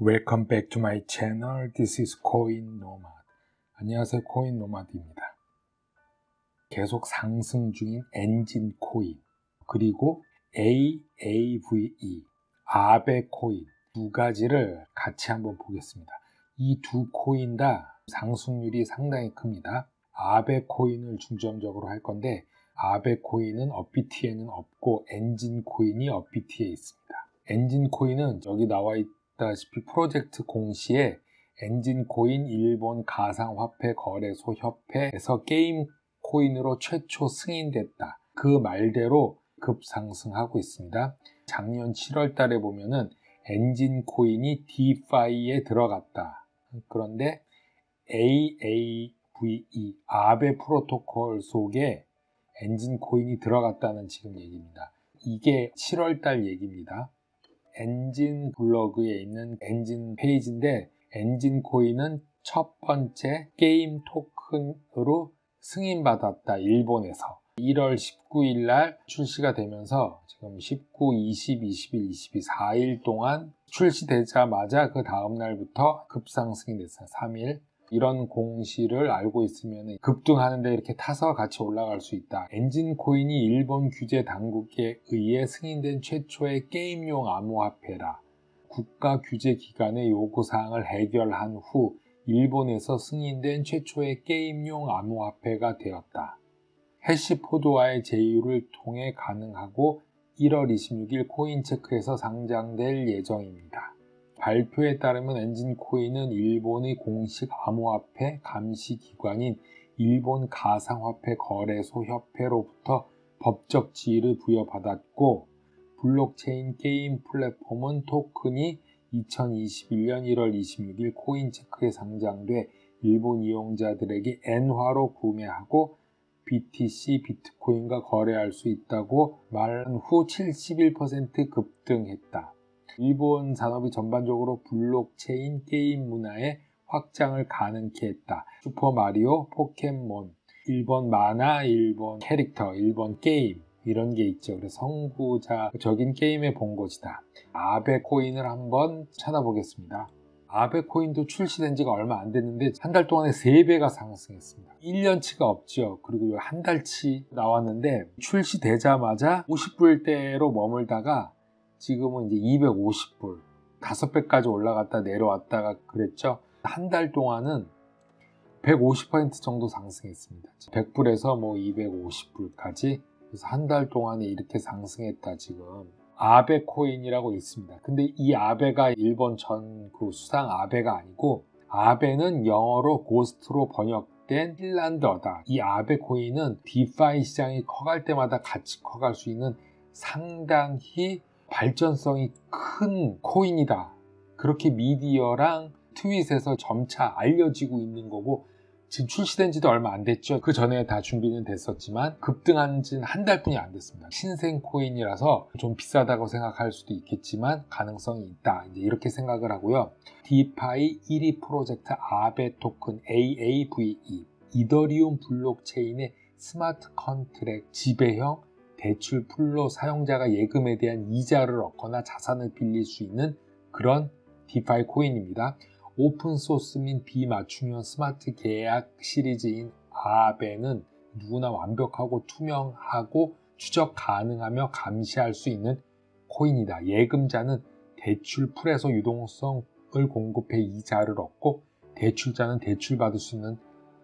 Welcome back to my channel. This is Coin Nomad. 안녕하세요, 코인 노마드입니다. 계속 상승 중인 엔진 코인, 그리고 AAVE, 아베 코인 두 가지를 같이 한번 보겠습니다. 이 두 코인 다 상승률이 상당히 큽니다. 아베 코인을 중점적으로 할 건데, 아베 코인은 업비트에는 없고 엔진 코인이 업비트에 있습니다. 엔진 코인은 여기 나와 있다시피 프로젝트 공시에 엔진 코인 일본 가상화폐 거래소 협회에서 게임 코인으로 최초 승인됐다. 그 말대로 급상승하고 있습니다. 작년 7월 달에 보면은 엔진 코인이 디파이에 들어갔다. 그런데 AAVE, 아베 프로토콜 속에 엔진 코인이 들어갔다는 지금 얘기입니다. 이게 7월 달 얘기입니다. 엔진 블로그에 있는 엔진 페이지인데, 엔진 코인은 첫 번째 게임 토큰으로 승인받았다. 일본에서 1월 19일 날 출시가 되면서 지금 19, 20, 21, 22, 4일 동안 출시되자마자 그 다음 날부터 급상승이 됐어요. 3일. 이런 공시를 알고 있으면 급등하는데 이렇게 타서 같이 올라갈 수 있다. 엔진 코인이 일본 규제 당국에 의해 승인된 최초의 게임용 암호화폐라. 국가 규제 기관의 요구사항을 해결한 후 일본에서 승인된 최초의 게임용 암호화폐가 되었다. 해시포드와의 제휴를 통해 가능하고 1월 26일 코인체크에서 상장될 예정입니다. 발표에 따르면 엔진 코인은 일본의 공식 암호화폐 감시 기관인 일본 가상화폐 거래소 협회로부터 법적 지위를 부여받았고, 블록체인 게임 플랫폼은 토큰이 2021년 1월 26일 코인체크에 상장돼 일본 이용자들에게 엔화로 구매하고 BTC 비트코인과 거래할 수 있다고 말한 후 71% 급등했다. 일본 산업이 전반적으로 블록체인 게임 문화의 확장을 가능케 했다. 슈퍼마리오, 포켓몬, 일본 만화, 일본 캐릭터, 일본 게임 이런 게 있죠. 그래서 선구자적인 게임의 본고지다. 아베 코인을 한번 찾아보겠습니다. 아베 코인도 출시된 지가 얼마 안 됐는데 한 달 동안에 3배가 상승했습니다. 1년치가 없죠. 그리고 한 달치 나왔는데 출시되자마자 50불대로 머물다가 지금은 이제 250불, 5배까지 올라갔다 내려왔다가 그랬죠. 한 달 동안은 150% 정도 상승했습니다. 100불에서 뭐 250불까지. 그래서 한 달 동안에 이렇게 상승했다. 지금 아베 코인이라고 있습니다. 근데 이 아베가 일본 전 그 수상 아베가 아니고, 아베는 영어로 고스트로 번역된 핀란드어다. 이 아베 코인은 디파이 시장이 커갈 때마다 같이 커갈 수 있는 상당히 발전성이 큰 코인이다. 그렇게 미디어랑 트윗에서 점차 알려지고 있는 거고, 지금 출시된 지도 얼마 안 됐죠. 그 전에 다 준비는 됐었지만 급등한 지는 한 달뿐이 안 됐습니다. 신생 코인이라서 좀 비싸다고 생각할 수도 있겠지만 가능성이 있다. 이제 이렇게 생각을 하고요. 디파이 1위 프로젝트 아베 토큰 AAVE, 이더리움 블록체인의 스마트 컨트랙 지배형 대출 풀로 사용자가 예금에 대한 이자를 얻거나 자산을 빌릴 수 있는 그런 디파이 코인입니다. 오픈소스 및 비맞춤형 스마트 계약 시리즈인 아베는 누구나 완벽하고 투명하고 추적 가능하며 감시할 수 있는 코인이다. 예금자는 대출 풀에서 유동성을 공급해 이자를 얻고, 대출자는 대출받을 수 있는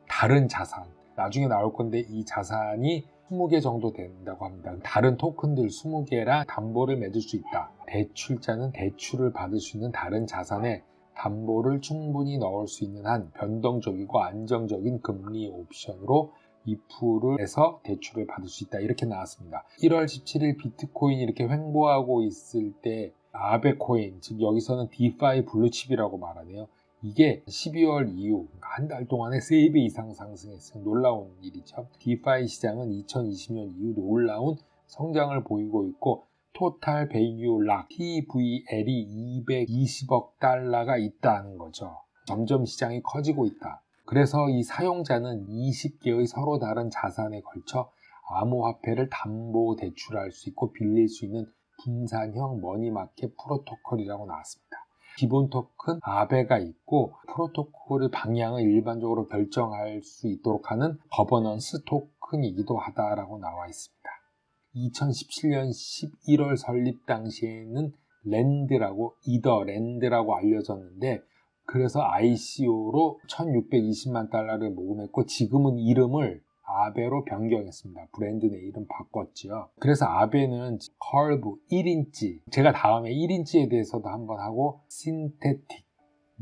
다른 자산, 나중에 나올 건데 이 자산이 20개 정도 된다고 합니다. 다른 토큰들 20개랑 담보를 맺을 수 있다. 대출자는 대출을 받을 수 있는 다른 자산에 담보를 충분히 넣을 수 있는 한 변동적이고 안정적인 금리 옵션으로 2%에서 대출을 받을 수 있다. 이렇게 나왔습니다. 1월 17일 비트코인이 이렇게 횡보하고 있을 때 아베 코인, 즉 여기서는 디파이 블루칩이라고 말하네요. 이게 12월 이후 한 달 동안에 3배 이상 상승했어요. 놀라운 일이죠. 디파이 시장은 2020년 이후 놀라운 성장을 보이고 있고, 토탈 베이유 락 TVL이 220억 달러가 있다는 거죠. 점점 시장이 커지고 있다. 그래서 이 사용자는 20개의 서로 다른 자산에 걸쳐 암호화폐를 담보 대출할 수 있고 빌릴 수 있는 분산형 머니마켓 프로토콜이라고 나왔습니다. 기본 토큰 아베가 있고 프로토콜의 방향을 일반적으로 결정할 수 있도록 하는 거버넌스 토큰이기도 하다라고 나와 있습니다. 2017년 11월 설립 당시에는 랜드라고 알려졌는데 그래서 ICO로 1620만 달러를 모금했고 지금은 이름을 아베로 변경했습니다. 브랜드 네임은 바꿨죠. 그래서 아베는 커브 1인치, 제가 다음에 1인치에 대해서도 한번 하고 신테틱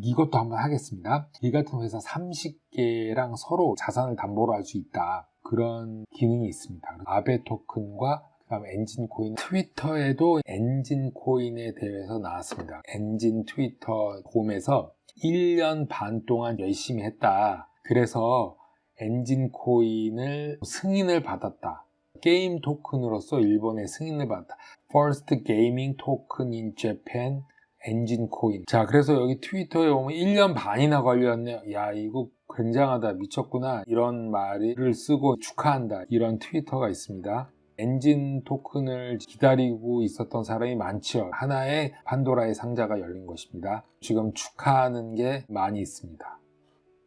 이것도 한번 하겠습니다. 이 같은 회사 30개랑 서로 자산을 담보로 할 수 있다. 그런 기능이 있습니다. 아베 토큰과 그다음 엔진 코인, 트위터에도 엔진 코인에 대해서 나왔습니다. 엔진 트위터 홈에서 1년 반 동안 열심히 했다. 그래서 엔진 코인을 승인을 받았다. 게임 토큰으로서 일본의 승인을 받았다. First Gaming Token in Japan 엔진 코인. 자, 그래서 여기 트위터에 보면 1년 반이나 걸렸네요. 야, 이거 굉장하다. 미쳤구나. 이런 말을 쓰고 축하한다. 이런 트위터가 있습니다. 엔진 토큰을 기다리고 있었던 사람이 많죠. 하나의 판도라의 상자가 열린 것입니다. 지금 축하하는 게 많이 있습니다.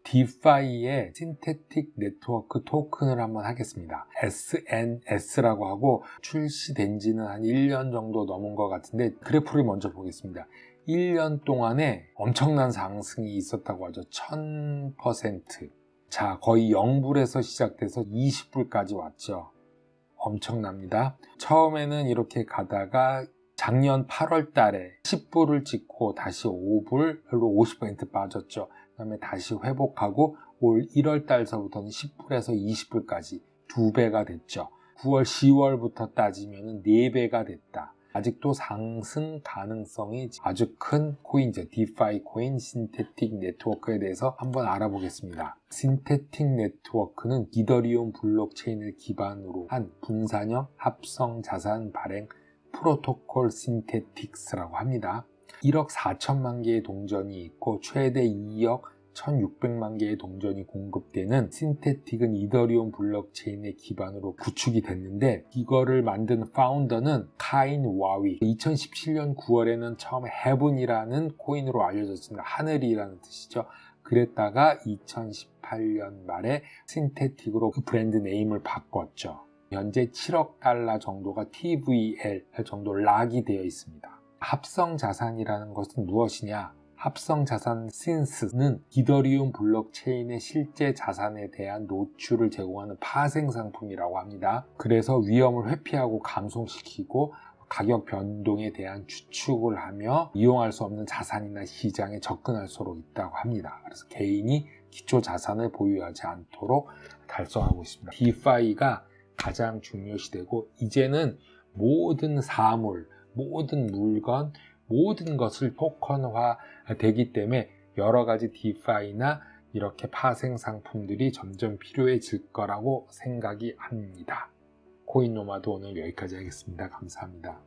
디파이의 신테틱 네트워크 토큰을 한번 하겠습니다. SNS라고 하고 출시된 지는 한 1년 정도 넘은 것 같은데 그래프를 먼저 보겠습니다. 1년 동안에 엄청난 상승이 있었다고 하죠. 1000%. 자, 거의 0불에서 시작돼서 20불까지 왔죠. 엄청납니다. 처음에는 이렇게 가다가 작년 8월 달에 10불을 찍고 다시 5불로 50% 빠졌죠. 그 다음에 다시 회복하고 올 1월 달서부터는 10불에서 20불까지 2배가 됐죠. 9월, 10월부터 따지면 4배가 됐다. 아직도 상승 가능성이 아주 큰 코인이죠. 디파이 코인 신테틱 네트워크에 대해서 한번 알아보겠습니다. 신테틱 네트워크는 이더리움 블록체인을 기반으로 한 분산형 합성 자산 발행 프로토콜 신테틱스라고 합니다. 1억 4천만 개의 동전이 있고 최대 2억 1600만 개의 동전이 공급되는 신테틱은 이더리움 블록체인의 기반으로 구축이 됐는데 이거를 만든 파운더는 카인 와위. 2017년 9월에는 처음에 헤븐이라는 코인으로 알려졌습니다. 하늘이라는 뜻이죠. 그랬다가 2018년 말에 신테틱으로 그 브랜드 네임을 바꿨죠. 현재 7억 달러 정도가 TVL 정도 락이 되어 있습니다. 합성 자산이라는 것은 무엇이냐? 합성 자산 신스는 이더리움 블록체인의 실제 자산에 대한 노출을 제공하는 파생 상품이라고 합니다. 그래서 위험을 회피하고 감소시키고 가격 변동에 대한 추측을 하며 이용할 수 없는 자산이나 시장에 접근할 수 있다고 합니다. 그래서 개인이 기초 자산을 보유하지 않도록 달성하고 있습니다. 디파이가 가장 중요시되고 이제는 모든 사물, 모든 물건, 모든 것을 토큰화 되기 때문에 여러 가지 디파이나 이렇게 파생 상품들이 점점 필요해질 거라고 생각이 합니다. 코인노마드 오늘 여기까지 하겠습니다. 감사합니다.